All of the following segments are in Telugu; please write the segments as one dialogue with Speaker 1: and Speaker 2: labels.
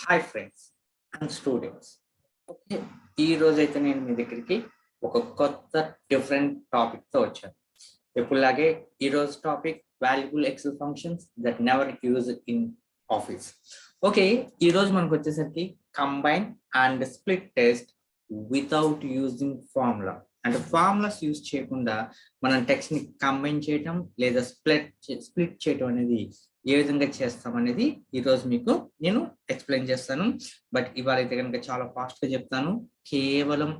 Speaker 1: Hi friends and students. Okay, ఈ రోజు అయితే నేను మీ దగ్గరికి ఒక కొత్త డిఫరెంట్ టాపిక్తో వచ్చాను. ఎప్పుడులాగే ఈరోజు topic valuable excel functions that never use in office. Okay, ఈరోజు మనకు వచ్చేసరికి combine and split test without using formula. అంటే ఫార్ములాస్ యూజ్ చేయకుండా మనం టెక్స్ట్ ని కంబైన్ చేయటం లేదా స్ప్లిట్ చేయటం అనేది ఏ విధంగా చేస్తాం అనేది ఈరోజు మీకు నేను ఎక్స్ప్లెయిన్ చేస్తాను. బట్ ఇవాళ అయితే కనుక చాలా ఫాస్ట్ గా చెప్తాను. కేవలం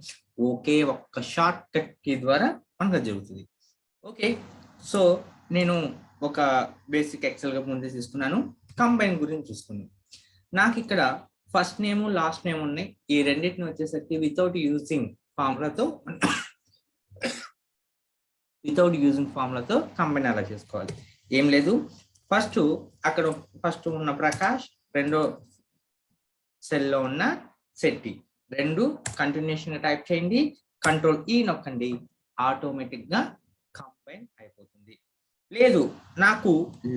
Speaker 1: ఒకే ఒక్క షార్ట్ కట్ కీ ద్వారా మనకు జరుగుతుంది. ఓకే, సో నేను ఒక బేసిక్ ఎక్సెల్ గా ముందే తీసుకున్నాను. కంబైన్ గురించి చూసుకున్నాను. నాకు ఇక్కడ ఫస్ట్ నేమ్ లాస్ట్ నేమ్ ఉన్నాయి. ఈ రెండింటిని వచ్చేసరికి వితౌట్ యూజింగ్ ఫార్ములాతో కంబైన్ అలా చేసుకోవాలి. ఏం లేదు, ఫస్ట్ ఉన్న ప్రకాష్, రెండో సెల్లో ఉన్న శెట్టి, రెండు కంటిన్యూషన్ గా టైప్ చేయండి. కంట్రోల్ ఈ నొక్కండి, ఆటోమేటిక్ గా కంబైన్ అయిపోతుంది. లేదు, నాకు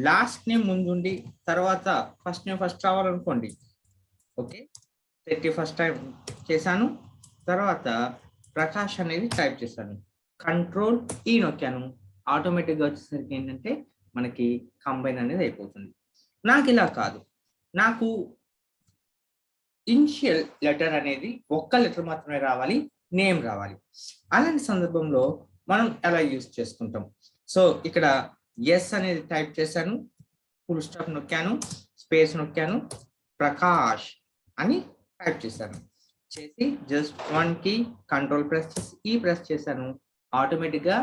Speaker 1: లాస్ట్ నేమ్ ముందుండి తర్వాత ఫస్ట్ నేమ్ ఫస్ట్ రావాలనుకోండి. ఓకే, శెట్టి ఫస్ట్ టైం చేశాను, తర్వాత ప్రకాష్ అనేది టైప్ చేశాను, కంట్రోల్ ఈ నొక్కాను, ఆటోమేటిక్ గా వచ్చేసరికి ఏంటంటే మనకి కంబైన్ అనేది అయిపోతుంది. నాకు ఇలా కాదు, నాకు ఇనిషియల్ లెటర్ అనేది ఒక్క లెటర్ మాత్రమే రావాలి, నేమ్ రావాలి. అలాంటి సందర్భంలో మనం ఎలా యూజ్ చేసుకుంటాం? సో ఇక్కడ ఎస్ అనేది టైప్ చేశాను, ఫుల్ స్టాప్ నొక్కాను, స్పేస్ నొక్కాను, ప్రకాష్ అని టైప్ చేశాను. చేసి just one key control press చేశాను. ఆటోమేటిక్ గా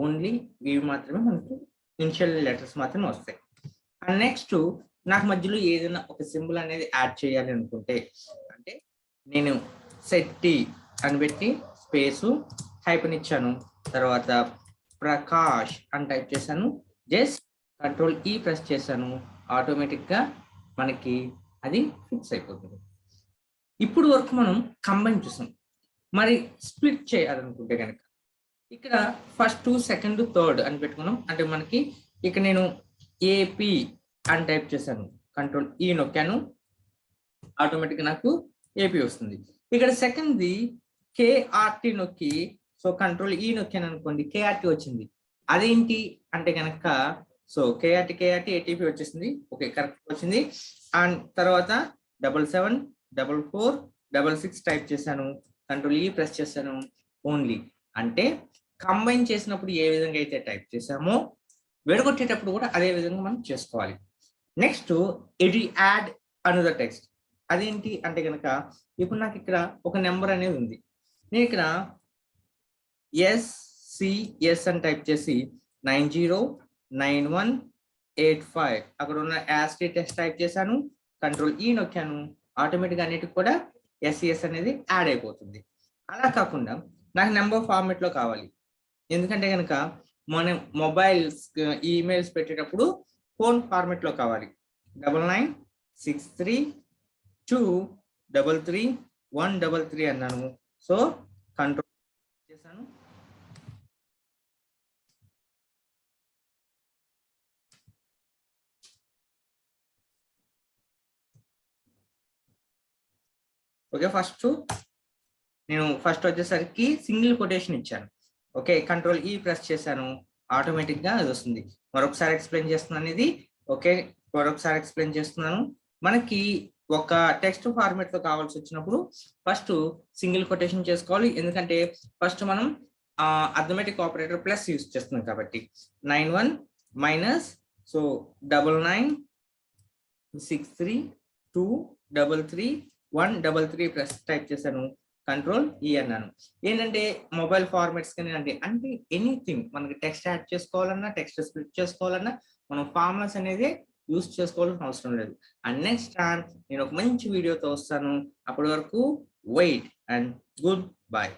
Speaker 1: ఓన్లీ ఇవి మాత్రమే మనకు ఇనిషియల్ లెటర్స్ మాత్రమే వస్తాయి. అండ్ నెక్స్ట్ నాకు మధ్యలో ఏదైనా ఒక సింబల్ అనేది యాడ్ చేయాలి అనుకుంటే, అంటే నేను శెట్టి అని పెట్టి స్పేసు హైపన్ ఇచ్చాను, తర్వాత ప్రకాష్ అని టైప్ చేశాను, జస్ట్ కంట్రోల్ ఈ ప్రెస్ చేశాను, ఆటోమేటిక్ గా మనకి అది ఫిక్స్ అయిపోతుంది. ఇప్పుడు వరకు మనం కంబైన్ చూసాం. మరి స్ప్లిట్ చేయాలనుకుంటే కనుక ఇక్కడ ఫస్ట్, సెకండ్, థర్డ్ అని పెట్టుకున్నాం. అంటే మనకి ఇక్కడ నేను ఏపీ అని టైప్ చేశాను, కంట్రోల్ ఈ నొక్కాను, ఆటోమేటిక్ నాకు ఏపీ వస్తుంది. ఇక్కడ సెకండ్ది కేఆర్టీ నొక్కి, సో కంట్రోల్ ఈ నొక్కాను అనుకోండి, కేఆర్టీ వచ్చింది. అదేంటి అంటే కనుక, సో కేఆర్టీ ఏటీపీ వచ్చేసింది. ఓకే, కరెక్ట్ వచ్చింది. అండ్ తర్వాత 774466 టైప్ చేశాను, కంట్రోల్ ఈ ప్రెస్ చేశాను. ఓన్లీ అంటే కంబైన్ చేసినప్పుడు ఏ విధంగా అయితే టైప్ చేసామో విడగొట్టేటప్పుడు కూడా అదే విధంగా మనం చేసుకోవాలి. నెక్స్ట్ ఇది యాడ్ అనదర్ టెక్స్ట్. అదేంటి అంటే కనుక, ఇప్పుడు నాకు ఇక్కడ ఒక నెంబర్ అనేది ఉంది. నేను ఇక్కడ ఎస్సిఎస్ అని టైప్ చేసి 909185 అక్కడ ఉన్న యాస్టీ టెక్స్ట్ టైప్ చేశాను, కంట్రోల్ ఈ నొక్కాను, ఆటోమేటిక్గా అన్నిటికి కూడా ఎస్సిఎస్ అనేది యాడ్ అయిపోతుంది. అలా కాకుండా నాకు నెంబర్ ఫార్మెట్ లో కావాలి. ఎందుకంటే కనుక మనం మొబైల్స్ ఈమెయిల్స్ పెట్టేటప్పుడు ఫోన్ ఫార్మెట్ లో కావాలి. 9963233133 అన్నాను, సో కంట్రోల్ చేశాను. ఓకే, నేను ఫస్ట్ వచ్చేసరికి సింగిల్ కొటేషన్ ఇచ్చాను. ఓకే, కంట్రోల్ ఈ ప్రెస్ చేశాను, ఆటోమేటిక్ గా అది వస్తుంది. మరొకసారి ఎక్స్ప్లెయిన్ చేస్తున్నాను ఇది. ఓకే, మరొకసారి ఎక్స్ప్లెయిన్ చేస్తున్నాను. మనకి ఒక టెక్స్ట్ ఫార్మేట్ లో కావాల్సి వచ్చినప్పుడు ఫస్ట్ సింగిల్ కొటేషన్ చేసుకోవాలి. ఎందుకంటే ఫస్ట్ మనం అర్థమెటిక్ ఆపరేటర్ ప్లస్ యూజ్ చేస్తున్నాం కాబట్టి 91 మైనస్, సో 9963233133 ప్లస్ టైప్ చేశాను, కంట్రోల్ ఈ అన్నాను. ఏంటంటే మొబైల్ ఫార్మాట్స్ కానీ అంటే ఎనీథింగ్ మనకి టెక్స్ట్ యాడ్ చేసుకోవాలన్నా, టెక్స్ట్ స్ప్లిట్ చేసుకోవాలన్నా మనం ఫార్ములాస్ అనేది యూజ్ చేసుకోవాల్సిన అవసరం లేదు. అండ్ నెక్స్ట్ టైం నేను ఒక మంచి వీడియోతో వస్తాను. అప్పటి వరకు వెయిట్ అండ్ గుడ్ బై.